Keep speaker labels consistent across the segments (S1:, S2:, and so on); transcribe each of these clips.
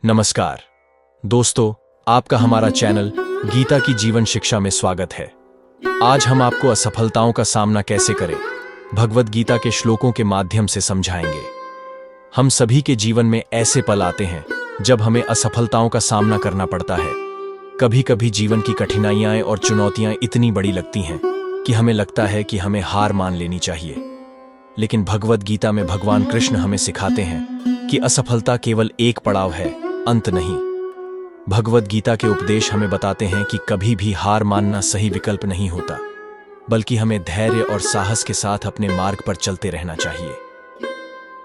S1: नमस्कार दोस्तों, आपका हमारा चैनल गीता की जीवन शिक्षा में स्वागत है। आज हम आपको असफलताओं का सामना कैसे करें भगवद गीता के श्लोकों के माध्यम से समझाएंगे। हम सभी के जीवन में ऐसे पल आते हैं जब हमें असफलताओं का सामना करना पड़ता है। कभी कभी जीवन की कठिनाइयां और चुनौतियां इतनी बड़ी लगती हैं कि हमें लगता है कि हमें हार मान लेनी चाहिए। लेकिन भगवद गीता में भगवान कृष्ण हमें सिखाते हैं कि असफलता केवल एक पड़ाव है, अंत नहीं। भगवद गीता के उपदेश हमें बताते हैं कि कभी भी हार मानना सही विकल्प नहीं होता, बल्कि हमें धैर्य और साहस के साथ अपने मार्ग पर चलते रहना चाहिए।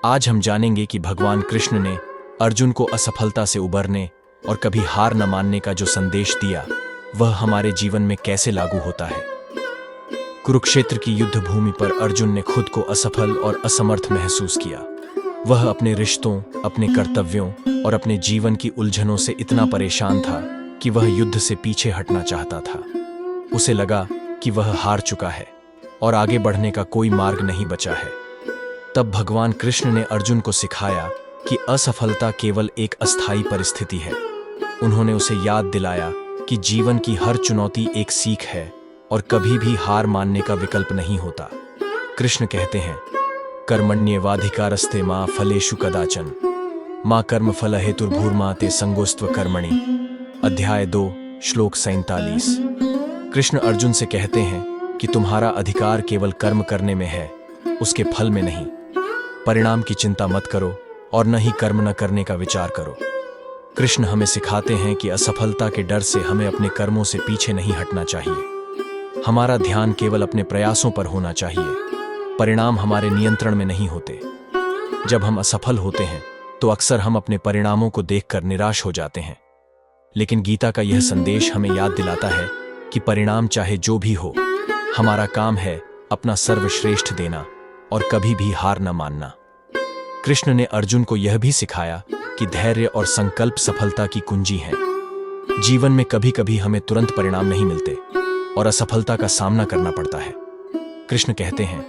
S1: आज हम जानेंगे कि भगवान कृष्ण ने अर्जुन को असफलता से उबरने और कभी हार न मानने का जो संदेश दिया, वह हमारे जीवन में कैसे लागू होता है। कुरुक्षेत्र की युद्ध भूमि पर अर्जुन ने खुद को असफल और असमर्थ महसूस किया। वह अपने रिश्तों, अपने कर्तव्यों और अपने जीवन की उलझनों से इतना परेशान था कि वह युद्ध से पीछे हटना चाहता था। उसे लगा कि वह हार चुका है और आगे बढ़ने का कोई मार्ग नहीं बचा है। तब भगवान कृष्ण ने अर्जुन को सिखाया कि असफलता केवल एक अस्थायी परिस्थिति है। उन्होंने उसे याद दिलाया कि जीवन की हर चुनौती एक सीख है और कभी भी हार मानने का विकल्प नहीं होता। कृष्ण कहते हैं, कर्मण्येवाधिकारस्ते मा फलेषु कदाचन मा कर्मफल हेतुर्भूर्मा ते संगोस्त्व कर्मणि। अध्याय 2 श्लोक 47। कृष्ण अर्जुन से कहते हैं कि तुम्हारा अधिकार केवल कर्म करने में है, उसके फल में नहीं। परिणाम की चिंता मत करो और न ही कर्म न करने का विचार करो। कृष्ण हमें सिखाते हैं कि असफलता के डर से हमें अपने कर्मों से पीछे नहीं हटना चाहिए। हमारा ध्यान केवल अपने प्रयासों पर होना चाहिए। परिणाम हमारे नियंत्रण में नहीं होते। जब हम असफल होते हैं तो अक्सर हम अपने परिणामों को देखकर निराश हो जाते हैं। लेकिन गीता का यह संदेश हमें याद दिलाता है कि परिणाम चाहे जो भी हो, हमारा काम है अपना सर्वश्रेष्ठ देना और कभी भी हार न मानना। कृष्ण ने अर्जुन को यह भी सिखाया कि धैर्य और संकल्प सफलता की कुंजी है। जीवन में कभी कभी हमें तुरंत परिणाम नहीं मिलते और असफलता का सामना करना पड़ता है। कृष्ण कहते हैं,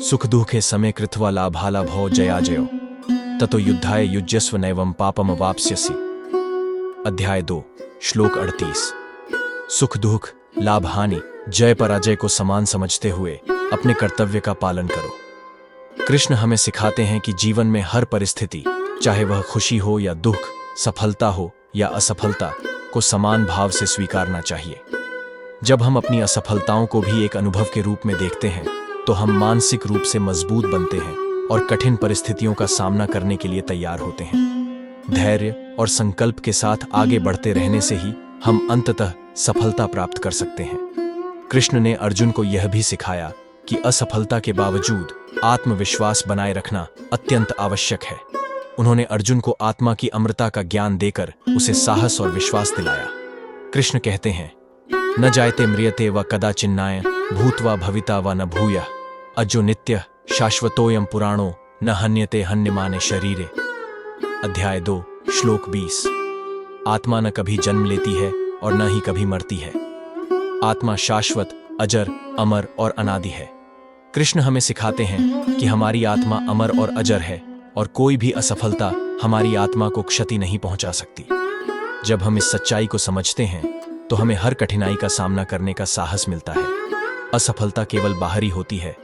S1: सुख दुखे समय कृत्वा लाभाला भो जया जयो ततो युद्धाय युज्यस्व नैवं पापम वाप्स्यसि। अध्याय 2 श्लोक 38। सुख दुख, लाभ हानि, जय पराजय को समान समझते हुए अपने कर्तव्य का पालन करो। कृष्ण हमें सिखाते हैं कि जीवन में हर परिस्थिति, चाहे वह खुशी हो या दुख, सफलता हो या असफलता, को समान भाव से स्वीकारना चाहिए। जब हम अपनी असफलताओं को भी एक अनुभव के रूप में देखते हैं तो हम मानसिक रूप से मजबूत बनते हैं और कठिन परिस्थितियों का सामना करने के लिए तैयार होते हैं। धैर्य और संकल्प के साथ आगे बढ़ते रहने से ही हम अंततः सफलता प्राप्त कर सकते हैं। कृष्ण ने अर्जुन को यह भी सिखाया कि असफलता के बावजूद आत्मविश्वास बनाए रखना अत्यंत आवश्यक है। उन्होंने अर्जुन को आत्मा की अमरता का ज्ञान देकर उसे साहस और विश्वास दिलाया। कृष्ण कहते हैं, न जायते म्रियते व कदाचिन्नाय भूत्वा भविता व न भूयः अजो नित्य शाश्वतोयम पुराणो न हन्यते हन्यमाने शरीरे। अध्याय 2 श्लोक 20। आत्मा न कभी जन्म लेती है और न ही कभी मरती है। आत्मा शाश्वत, अजर, अमर और अनादि है। कृष्ण हमें सिखाते हैं कि हमारी आत्मा अमर और अजर है और कोई भी असफलता हमारी आत्मा को क्षति नहीं पहुंचा सकती। जब हम इस सच्चाई को समझते हैं तो हमें हर कठिनाई का सामना करने का साहस मिलता है। असफलता केवल बाहरी होती है,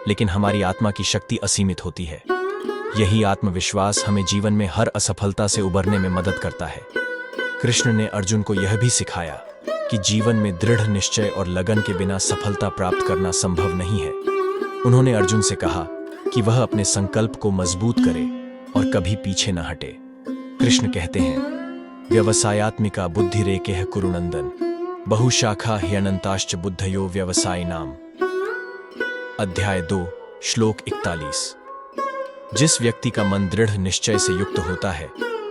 S1: लेकिन हमारी आत्मा की शक्ति असीमित होती है। यही आत्मविश्वास हमें जीवन में हर असफलता से उबरने में मदद करता है। कृष्ण ने अर्जुन को यह भी सिखाया कि जीवन में दृढ़ निश्चय और लगन के बिना सफलता प्राप्त करना संभव नहीं है। उन्होंने अर्जुन से कहा कि वह अपने संकल्प को मजबूत करे और कभी पीछे न हटे। कृष्ण कहते हैं, व्यवसायात्मिका बुद्धिरेकेह कुरुनंदन बहुशाखा ह्यनंताश्च बुद्धयो व्यवसायिनाम। अध्याय 2 श्लोक 41। जिस व्यक्ति का मन दृढ़ निश्चय से युक्त होता है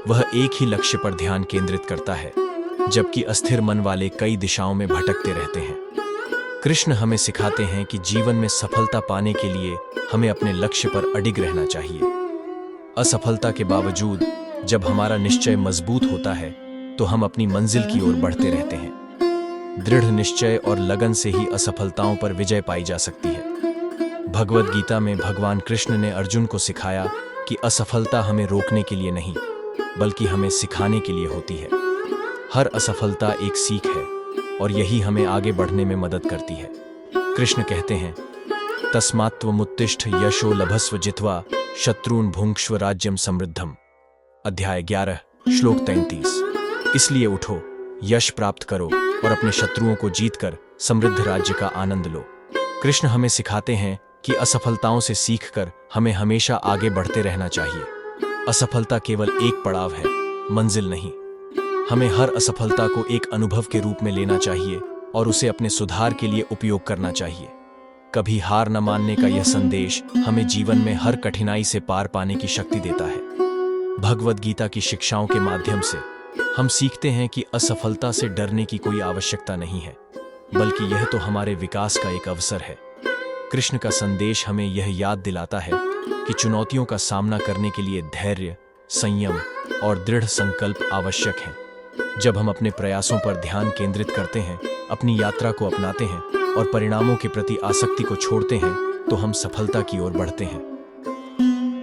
S1: वह एक ही लक्ष्य पर ध्यान केंद्रित करता है, जबकि अस्थिर मन वाले कई दिशाओं में भटकते रहते हैं। कृष्ण हमें सिखाते हैं कि जीवन में सफलता पाने के लिए हमें अपने लक्ष्य पर अडिग रहना चाहिए। असफलता के बावजूद जब हमारा निश्चय मजबूत होता है तो हम अपनी मंजिल की ओर बढ़ते रहते हैं। दृढ़ निश्चय और लगन से ही असफलताओं पर विजय पाई जा सकती है। भगवद गीता में भगवान कृष्ण ने अर्जुन को सिखाया कि असफलता हमें रोकने के लिए नहीं, बल्कि हमें सिखाने के लिए होती है। हर असफलता एक सीख है और यही हमें आगे बढ़ने में मदद करती है। कृष्ण कहते हैं, तस्मात्त्वमुत्तिष्ठ यशो लभस्व जित्वा शत्रून् भुङ्क्ष्व राज्यम समृद्धम। अध्याय 11 श्लोक 33। इसलिए उठो, यश प्राप्त करो और अपने शत्रुओं को जीतकर समृद्ध राज्य का आनंद लो। कृष्ण हमें सिखाते हैं कि असफलताओं से सीखकर हमें हमेशा आगे बढ़ते रहना चाहिए। असफलता केवल एक पड़ाव है, मंजिल नहीं। हमें हर असफलता को एक अनुभव के रूप में लेना चाहिए और उसे अपने सुधार के लिए उपयोग करना चाहिए। कभी हार न मानने का यह संदेश हमें जीवन में हर कठिनाई से पार पाने की शक्ति देता है। भगवद गीता की शिक्षाओं के माध्यम से हम सीखते हैं कि असफलता से डरने की कोई आवश्यकता नहीं है, बल्कि यह तो हमारे विकास का एक अवसर है। कृष्ण का संदेश हमें यह याद दिलाता है कि चुनौतियों का सामना करने के लिए धैर्य, संयम और दृढ़ संकल्प आवश्यक हैं। जब हम अपने प्रयासों पर ध्यान केंद्रित करते हैं, अपनी यात्रा को अपनाते हैं और परिणामों के प्रति आसक्ति को छोड़ते हैं, तो हम सफलता की ओर बढ़ते हैं।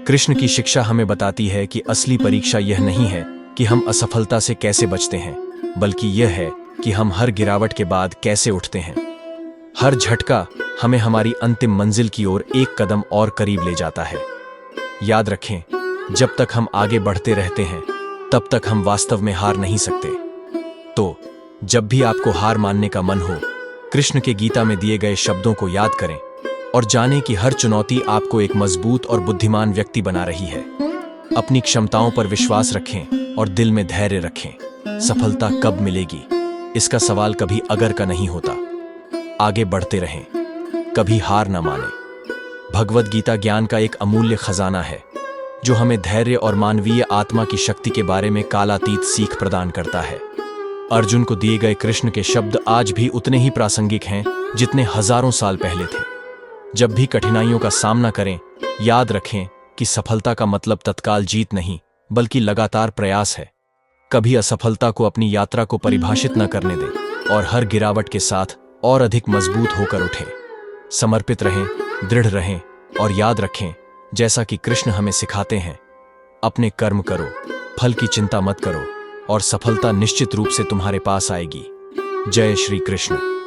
S1: कृष्ण की शिक्षा हमें बताती है कि असली परीक्षा यह नहीं है कि हम असफलता से कैसे बचते हैं, बल्कि यह है कि हम हर गिरावट के बाद कैसे उठते हैं। हर झटका हमें हमारी अंतिम मंजिल की ओर एक कदम और करीब ले जाता है। याद रखें, जब तक हम आगे बढ़ते रहते हैं, तब तक हम वास्तव में हार नहीं सकते। तो जब भी आपको हार मानने का मन हो, कृष्ण के गीता में दिए गए शब्दों को याद करें और जानें कि हर चुनौती आपको एक मजबूत और बुद्धिमान व्यक्ति बना रही है। अपनी क्षमताओं पर विश्वास रखें और दिल में धैर्य रखें। सफलता कब मिलेगी, इसका सवाल कभी अगर का नहीं होता। आगे बढ़ते रहें, कभी हार न मानें। भगवद गीता ज्ञान का एक अमूल्य खजाना है, जो हमें धैर्य और मानवीय आत्मा की शक्ति के बारे में कालातीत सीख प्रदान करता है। अर्जुन को दिए गए कृष्ण के शब्द आज भी उतने ही प्रासंगिक हैं जितने हजारों साल पहले थे। जब भी कठिनाइयों का सामना करें, याद रखें कि सफलता का मतलब तत्काल जीत नहीं, बल्कि लगातार प्रयास है। कभी असफलता को अपनी यात्रा को परिभाषित न करने दें और हर गिरावट के साथ और अधिक मजबूत होकर उठें। समर्पित रहें, दृढ़ रहें और याद रखें, जैसा कि कृष्ण हमें सिखाते हैं, अपने कर्म करो, फल की चिंता मत करो और सफलता निश्चित रूप से तुम्हारे पास आएगी। जय श्री कृष्ण।